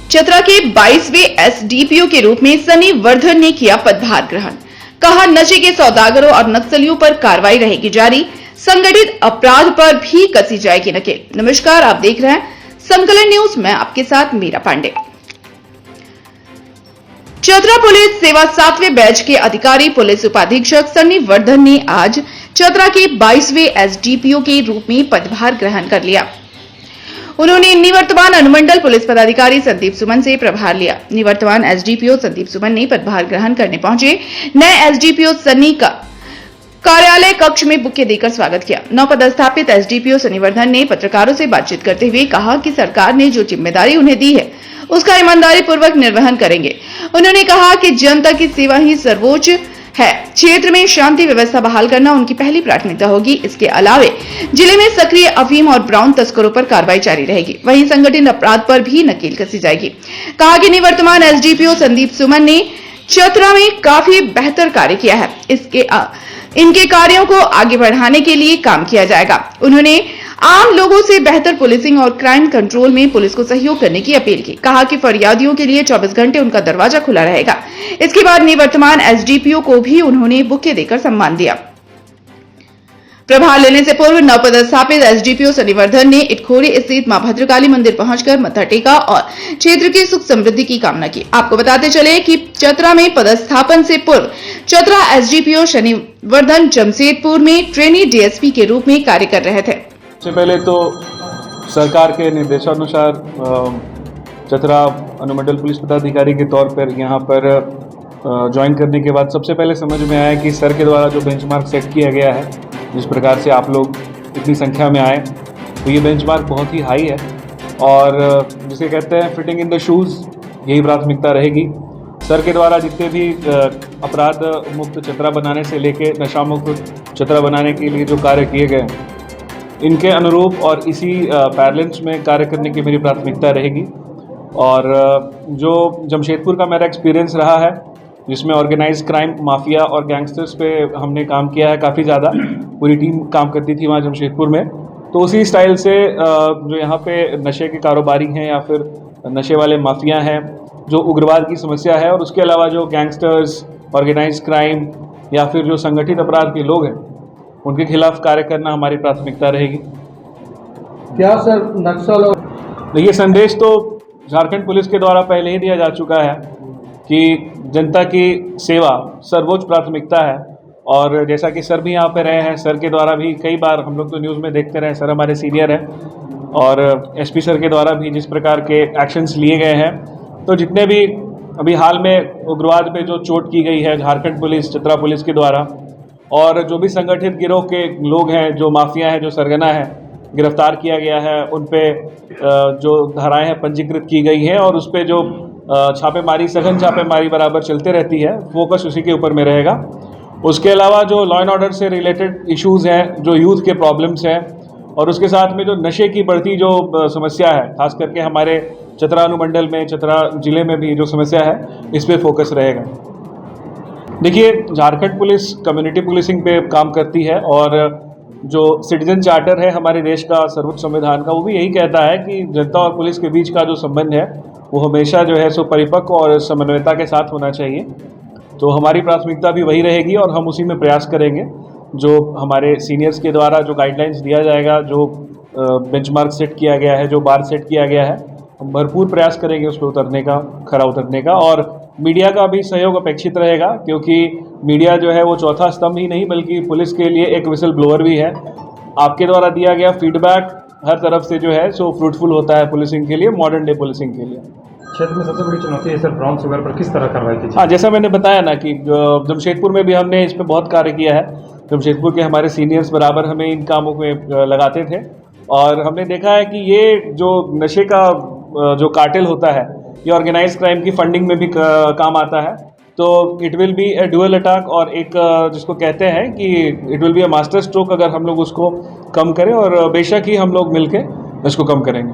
चतरा के 22वें एसडीपीओ के रूप में सनी वर्धन ने किया पदभार ग्रहण। कहा, नशे के सौदागरों और नक्सलियों पर कार्रवाई रहेगी जारी, संगठित अपराध पर भी कसी जाएगी नकेल। नमस्कार, आप देख रहे हैं संकलन न्यूज। मैं आपके साथ मीरा पांडे। चतरा पुलिस सेवा 7वें बैच के अधिकारी पुलिस उपाधीक्षक सनी वर्धन ने आज चतरा के 22वें एसडीपीओ के रूप में पदभार ग्रहण कर लिया। उन्होंने निवर्तमान अनुमंडल पुलिस पदाधिकारी संदीप सुमन से प्रभार लिया। निवर्तमान एसडीपीओ संदीप सुमन ने पदभार ग्रहण करने पहुंचे नए एसडीपीओ सनी का कार्यालय कक्ष में बुके देकर स्वागत किया। नवपदस्थापित एसडीपीओ सनी वर्धन ने पत्रकारों से बातचीत करते हुए कहा कि सरकार ने जो जिम्मेदारी उन्हें दी है उसका ईमानदारी पूर्वक निर्वहन करेंगे। उन्होंने कहा कि जनता की सेवा ही सर्वोच्च है। क्षेत्र में शांति व्यवस्था बहाल करना उनकी पहली प्राथमिकता होगी। इसके अलावे जिले में सक्रिय अफीम और ब्राउन तस्करों पर कार्रवाई जारी रहेगी। वहीं संगठित अपराध पर भी नकेल कसी जाएगी। कहा कि निवर्तमान एसडीपीओ संदीप सुमन ने चतरा में काफी बेहतर कार्य किया है। इनके कार्यों को आगे बढ़ाने के लिए काम किया जाएगा। उन्होंने आम लोगों से बेहतर पुलिसिंग और क्राइम कंट्रोल में पुलिस को सहयोग करने की अपील की। कहा कि फरियादियों के लिए 24 घंटे उनका दरवाजा खुला रहेगा। इसके बाद निवर्तमान एसडीपीओ को भी उन्होंने बुके देकर सम्मान दिया। प्रभार लेने से पूर्व नवपदस्थापित एसडीपीओ सनी वर्धन ने इटखोरी स्थित मां भद्रकाली मंदिर पहुंचकर मत्था टेका और क्षेत्र की सुख समृद्धि की कामना की। आपको बताते चले कि चतरा में पदस्थापन से पूर्व चतरा एसडीपीओ सनी वर्धन जमशेदपुर में ट्रेनी डीएसपी के रूप में कार्य कर रहे थे। सबसे पहले तो सरकार के निर्देशानुसार चतरा अनुमंडल पुलिस पदाधिकारी के तौर पर यहाँ पर ज्वाइन करने के बाद सबसे पहले समझ में आया कि सर के द्वारा जो बेंचमार्क सेट किया गया है, जिस प्रकार से आप लोग इतनी संख्या में आए, तो ये बेंचमार्क बहुत ही हाई है और जिसे कहते हैं फिटिंग इन द शूज़, यही प्राथमिकता रहेगी। सर के द्वारा जितने भी अपराध मुक्त चतरा बनाने से लेके नशा मुक्त चतरा बनाने के लिए जो कार्य किए गए, इनके अनुरूप और इसी पैरेलल्स में कार्य करने की मेरी प्राथमिकता रहेगी। और जो जमशेदपुर का मेरा एक्सपीरियंस रहा है, जिसमें ऑर्गेनाइज क्राइम, माफिया और गैंगस्टर्स पे हमने काम किया है काफ़ी ज़्यादा, पूरी टीम काम करती थी वहाँ जमशेदपुर में, तो उसी स्टाइल से जो यहाँ पे नशे के कारोबारी हैं या फिर नशे वाले माफिया हैं, जो उग्रवाद की समस्या है, और उसके अलावा जो गैंगस्टर्स, ऑर्गेनाइज क्राइम या फिर जो संगठित अपराध के लोग हैं, उनके खिलाफ कार्य करना हमारी प्राथमिकता रहेगी। क्या सर नक्सल और देखिए, संदेश तो झारखंड पुलिस के द्वारा पहले ही दिया जा चुका है कि जनता की सेवा सर्वोच्च प्राथमिकता है। और जैसा कि सर भी यहाँ पे रहे हैं, सर के द्वारा भी कई बार हम लोग तो न्यूज़ में देखते रहे, सर हमारे सीनियर हैं, और एसपी सर के द्वारा भी जिस प्रकार के एक्शंस लिए गए हैं, तो जितने भी अभी हाल में उग्रवाद पे जो चोट की गई है झारखंड पुलिस, चतरा पुलिस के द्वारा, और जो भी संगठित गिरोह के लोग हैं, जो माफिया हैं, जो सरगना है, गिरफ्तार किया गया है, उन पे जो धाराएं हैं पंजीकृत की गई हैं, और उस पे जो छापेमारी, सघन छापेमारी बराबर चलते रहती है, फोकस उसी के ऊपर में रहेगा। उसके अलावा जो लॉ एंड ऑर्डर से रिलेटेड इश्यूज़ हैं, जो यूथ के प्रॉब्लम्स हैं, और उसके साथ में जो नशे की बढ़ती जो समस्या है, खास करके हमारे चतरा अनुमंडल में, चतरा जिले में भी जो समस्या है, इस पर फोकस रहेगा। देखिए, झारखंड पुलिस कम्युनिटी पुलिसिंग पे काम करती है, और जो सिटीजन चार्टर है हमारे देश का, सर्वोच्च संविधान का, वो भी यही कहता है कि जनता और पुलिस के बीच का जो संबंध है वो हमेशा जो है सो परिपक्व और समन्वयता के साथ होना चाहिए। तो हमारी प्राथमिकता भी वही रहेगी और हम उसी में प्रयास करेंगे। जो हमारे सीनियर्स के द्वारा जो गाइडलाइंस दिया जाएगा, जो बेंचमार्क सेट किया गया है, जो बार सेट किया गया है, हम भरपूर प्रयास करेंगे उस पर उतरने का, खरा उतरने का। और मीडिया का भी सहयोग अपेक्षित रहेगा, क्योंकि मीडिया जो है वो चौथा स्तंभ ही नहीं बल्कि पुलिस के लिए एक विसल ब्लोअर भी है। आपके द्वारा दिया गया फीडबैक हर तरफ से जो है सो फ्रूटफुल होता है पुलिसिंग के लिए, मॉडर्न डे पुलिसिंग के लिए। क्षेत्र में सबसे बड़ी चुनौती है सर ब्राउन शुगर पर किस तरह कार्रवाई की? हाँ, जैसा मैंने बताया ना कि जमशेदपुर में भी हमने इस पर बहुत कार्य किया है। जमशेदपुर के हमारे सीनियर्स बराबर हमें इन कामों में लगाते थे, और हमने देखा है कि ये जो नशे का जो कार्टेल होता है, ये ऑर्गेनाइज क्राइम की फंडिंग में भी काम आता है। तो it will be A dual attack, और एक जिसको कहते हैं कि it will be a master stroke अगर हम लोग उसको कम करें, और बेशक ही हम लोग मिलके इसको कम करेंगे।